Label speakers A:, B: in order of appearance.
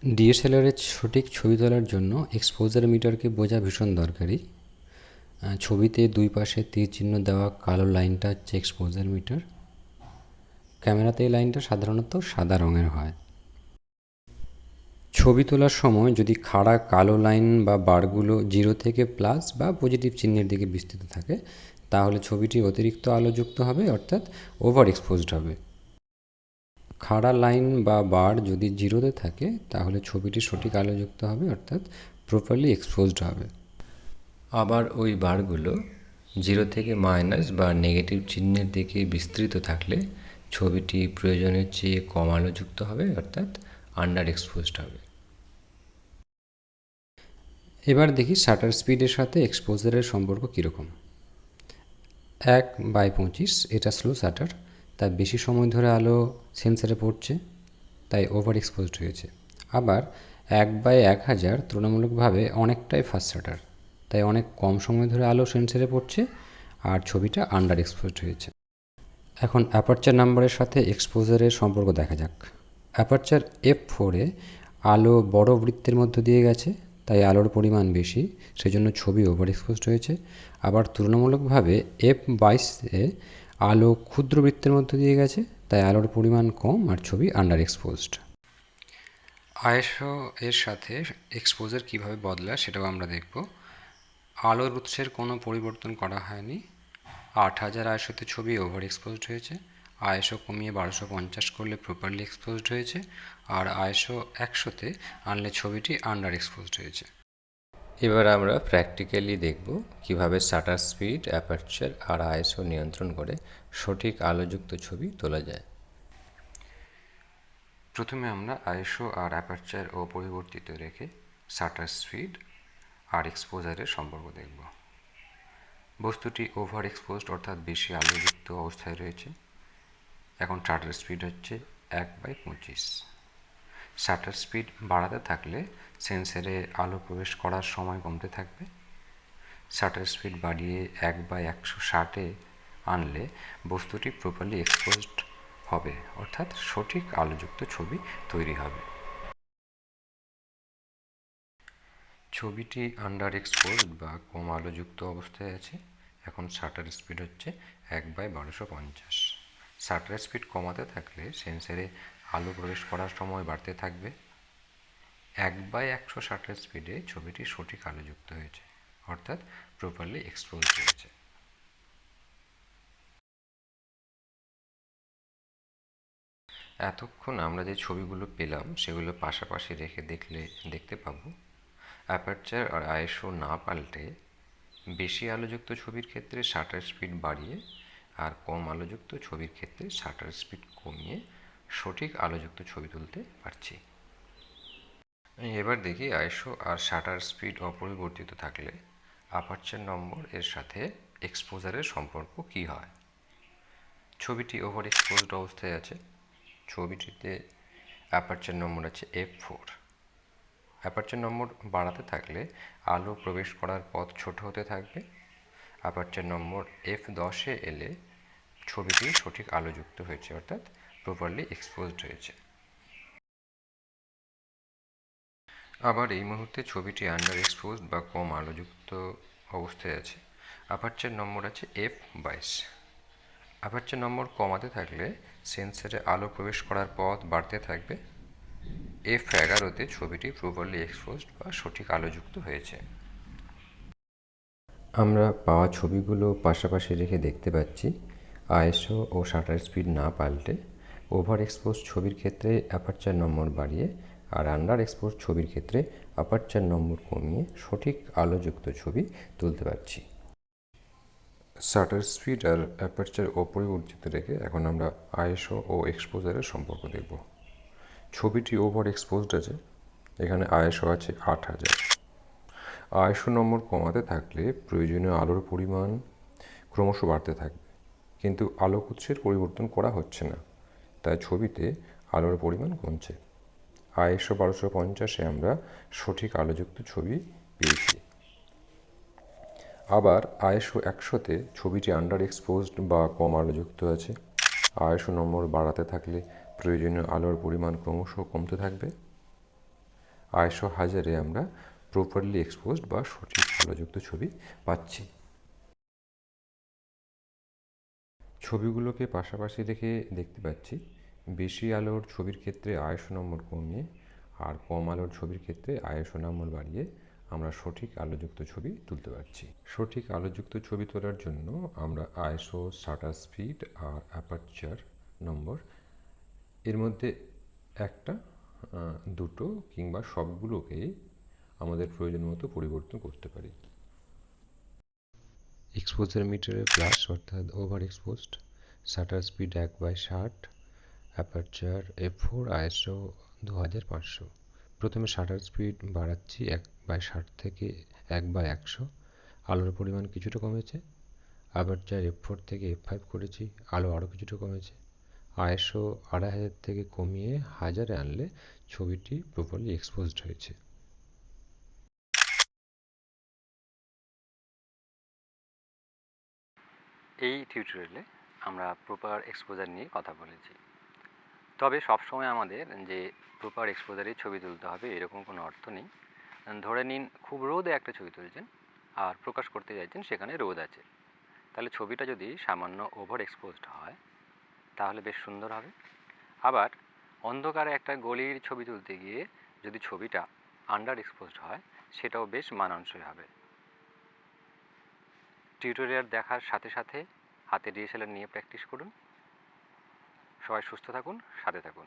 A: DSLR এর সঠিক ছবি তোলার জন্য এক্সপোজার মিটারকে বোঝা ভীষণ দরকারি। ছবিতে দুই পাশে তীর চিহ্ন দেওয়া কালো লাইনটা হচ্ছে এক্সপোজার মিটার। ক্যামেরাতে এই লাইনটা সাধারণত সাদা রঙের হয়। ছবি তোলার সময় যদি খাড়া কালো লাইন বা বারগুলো 0 থেকে প্লাস বা পজিটিভ চিহ্নের দিকে বিস্তৃত থাকে, তাহলে ছবিটি অতিরিক্ত আলোযুক্ত হবে, অর্থাৎ ওভার এক্সপোজড হবে। খাড়া লাইন বা বার যদি 0-তে থাকে, তাহলে ছবিটি সঠিক আলোযুক্ত হবে, অর্থাৎ প্রপারলি এক্সপোজড হবে। আবার ওই বারগুলো 0 থেকে মাইনাস বা নেগেটিভ চিহ্নের দিকে বিস্তৃত থাকলে ছবিটি প্রয়োজনের চেয়ে কম আলোযুক্ত হবে, অর্থাৎ আন্ডার এক্সপোজড হবে। এবার দেখি শাটার স্পিডের সাথে এক্সপোজারের সম্পর্ক কীরকম। 1/25 এটা স্লো শাটার, তাই বেশি সময় ধরে আলো সেন্সারে পড়ছে, তাই ওভার এক্সপোজড হয়েছে। আবার 1/1000 তুলনামূলকভাবে অনেকটাই ফাস্ট শাটার, তাই অনেক কম সময় ধরে আলো সেন্সারে পড়ছে আর ছবিটা আন্ডার এক্সপোজড হয়েছে। এখন অ্যাপারচার নাম্বারের সাথে এক্সপোজারের সম্পর্ক দেখা যাক। অ্যাপারচার f4-এ আলো বড় বৃত্তের মধ্য দিয়ে গেছে, তাই আলোর পরিমাণ বেশি, সেজন্য ছবি ওভার এক্সপোজড হয়েছে। আবার তুলনামূলকভাবে f22-এ আলো ক্ষুদ্র বৃত্তের মধ্য দিয়ে গেছে, তাই আলোর পরিমাণ কম আর ছবি আন্ডার এক্সপোজড। আইএসও এর সাথে এক্সপোজার কীভাবে বদলায় সেটাও আমরা দেখব। আলোর উৎসের কোনো পরিবর্তন করা হয়নি। 8000 আইএসওতে ছবি ওভার এক্সপোজড হয়েছে। আইএসও কমিয়ে 1250 করলে প্রপারলি এক্সপোজড হয়েছে, আর আইএসও 100-তে আনলে ছবিটি আন্ডার এক্সপোজড হয়েছে। এবার আমরা প্র্যাকটিক্যালি দেখব কিভাবে শাটার স্পিড, অ্যাপারচার আর আইএসও নিয়ন্ত্রণ করে সঠিক আলোযুক্ত ছবি তোলা যায়। প্রথমে আমরা আইএসও আর অ্যাপারচার অপরিবর্তিত রেখে শাটার স্পিড আর এক্সপোজারের সম্পর্ক দেখব। বস্তুটি ওভার এক্সপোজড অর্থাৎ বেশি আলোযুক্ত অবস্থায় রয়েছে। এখন শাটার স্পিড হচ্ছে 1/25। শাটার স্পিড বাড়াতে থাকলে সেন্সরে আলো প্রবেশ করার সময় কমতে থাকবে। শাটার স্পিড বাড়িয়ে 1/160-এ আনলে বস্তুটি প্রপারলি এক্সপোজড হবে, অর্থাৎ সঠিক আলোযুক্ত ছবি তৈরি হবে। ছবিটি আন্ডার এক্সপোজড বা কম আলোযুক্ত অবস্থায় আছে। এখন শাটার স্পিড হচ্ছে 1/1250। শাটার স্পিড কমাতে থাকলে সেন্সরে আলো প্রবেশ করার সময় বাড়তে থাকবে। 1/100 শাটার স্পিডে ছবিটি সঠিক আলোযুক্ত হয়েছে, অর্থাৎ প্রপারলি এক্সপোজড হয়েছে। এতক্ষণ আমরা যে ছবিগুলো পেলাম সেগুলো পাশাপাশি রেখে দেখতে পাবো অ্যাপারচার আর আইএসও না পাল্টে বেশি আলোযুক্ত ছবির ক্ষেত্রে শাটার স্পিড বাড়িয়ে আর কম আলোযুক্ত ছবির ক্ষেত্রে শাটার স্পিড কমিয়ে সঠিক আলোযুক্ত ছবি তুলতে পারছি। এবার দেখি আইএসও আর শাটার স্পিড অপরিবর্তিত থাকলে অ্যাপারচার নম্বর এর সাথে এক্সপোজারের সম্পর্ক কী হয়। ছবিটি ওভার এক্সপোজড অবস্থায় আছে। ছবিটিতে অ্যাপারচার নম্বর আছে f4। অ্যাপারচার নম্বর বাড়াতে থাকলে আলো প্রবেশ করার পথ ছোট হতে থাকবে। অ্যাপারচার নম্বর f10-এ এলে ছবিটি সঠিক আলোযুক্ত হয়েছে, অর্থাৎ প্রপারলি এক্সপোজড হয়েছে। আবার এই মুহূর্তে ছবিটি আন্ডার এক্সপোজড বা কম আলোযুক্ত অবস্থায় আছে। অ্যাপারচার নম্বর আছে f22। অ্যাপারচার নম্বর কমাতে থাকলে সেন্সরে আলো প্রবেশ করার পথ বাড়তে থাকবে। f11-তে ছবিটি প্রপারলি এক্সপোজড বা সঠিক আলোযুক্ত হয়েছে। আমরা পাওয়া ছবিগুলো পাশাপাশি রেখে দেখতে পাচ্ছি আইএসও ও শাটার স্পিড না পাল্টে ওভার এক্সপোজ ছবির ক্ষেত্রে অ্যাপারচার নম্বর বাড়িয়ে আর আন্ডার এক্সপোজ ছবির ক্ষেত্রে অ্যাপারচার নম্বর কমিয়ে সঠিক আলোযুক্ত ছবি তুলতে পারছি। শাটার স্পিড আর অ্যাপারচার অপরিবর্তিত রেখে এখন আমরা আইএসও ও এক্সপোজারের সম্পর্ক দেখব। ছবিটি ওভার এক্সপোজড আছে। এখানে আইএসও আছে 8000। আইএসও নম্বর কমাতে থাকলে প্রয়োজনীয় আলোর পরিমাণ ক্রমশ বাড়তে থাকবে, কিন্তু আলোক উৎসের পরিবর্তন করা হচ্ছে না, তাই ছবিতে আলোর পরিমাণ কমছে। আইএসও 1250-এ আমরা সঠিক আলোযুক্ত ছবি পেয়েছি। আবার আইএসও 100-তে ছবিটি আন্ডার এক্সপোজড বা কম আলোযুক্ত আছে। আইএসও নম্বর বাড়াতে থাকলে প্রয়োজনীয় আলোর পরিমাণ ক্রমশ কমতে থাকবে। ISO 1000-এ আমরা প্রপারলি এক্সপোজড বা সঠিক আলোযুক্ত ছবি পাচ্ছি। ছবিগুলোকে পাশাপাশি রেখে দেখতে পাচ্ছি বেশি আলোর ছবির ক্ষেত্রে ISO নম্বর কমিয়ে আর কম আলোর ছবির ক্ষেত্রে ISO নম্বর বাড়িয়ে আমরা সঠিক আলোযুক্ত ছবি তুলতে পারছি। সঠিক আলোযুক্ত ছবি তোলার জন্য আমরা ISO, শাটার স্পিড আর অ্যাপারচার নম্বর এর মধ্যে একটা, দুটো কিংবা সবগুলোকেই আমাদের প্রয়োজন মতো পরিবর্তন করতে পারি। এক্সপোজার মিটারে প্লাস অর্থাৎ over exposed, shutter speed 1/60, aperture f4 ISO 2500। প্রথমে শাটার স্পিড বাড়াচ্ছি 1/60 থেকে 1/100, আলোর পরিমাণ কিছুটা কমেছে। অ্যাপারচার f4 থেকে f5 করেছি, আলো আরও কিছুটা কমেছে। ISO 2500 থেকে কমিয়ে 1000-এ আনলে ছবিটি প্রপারলি এক্সপোজড হয়েছে।
B: এই টিউটোরিয়ালে আমরা প্রপার এক্সপোজার নিয়ে কথা বলেছি। তবে সবসময় আমাদের যে প্রপার এক্সপোজারেই ছবি তুলতে হবে এরকম কোনো অর্থ নেই। ধরে নিন খুব রোদে একটা ছবি তুলছেন আর প্রকাশ করতে চাইছেন সেখানে রোদ আছে, তাহলে ছবিটা যদি সামান্য ওভার এক্সপোজড হয় তাহলে বেশ সুন্দর হবে। আবার অন্ধকারে একটা গলির ছবি তুলতে গিয়ে যদি ছবিটা আন্ডার এক্সপোজড হয় সেটাও বেশ মানানসই হবে। টিউটোরিয়াল দেখার সাথে সাথে হাতে DSLR নিয়ে প্র্যাকটিস করুন। সবাই সুস্থ থাকুন, সাথে থাকুন।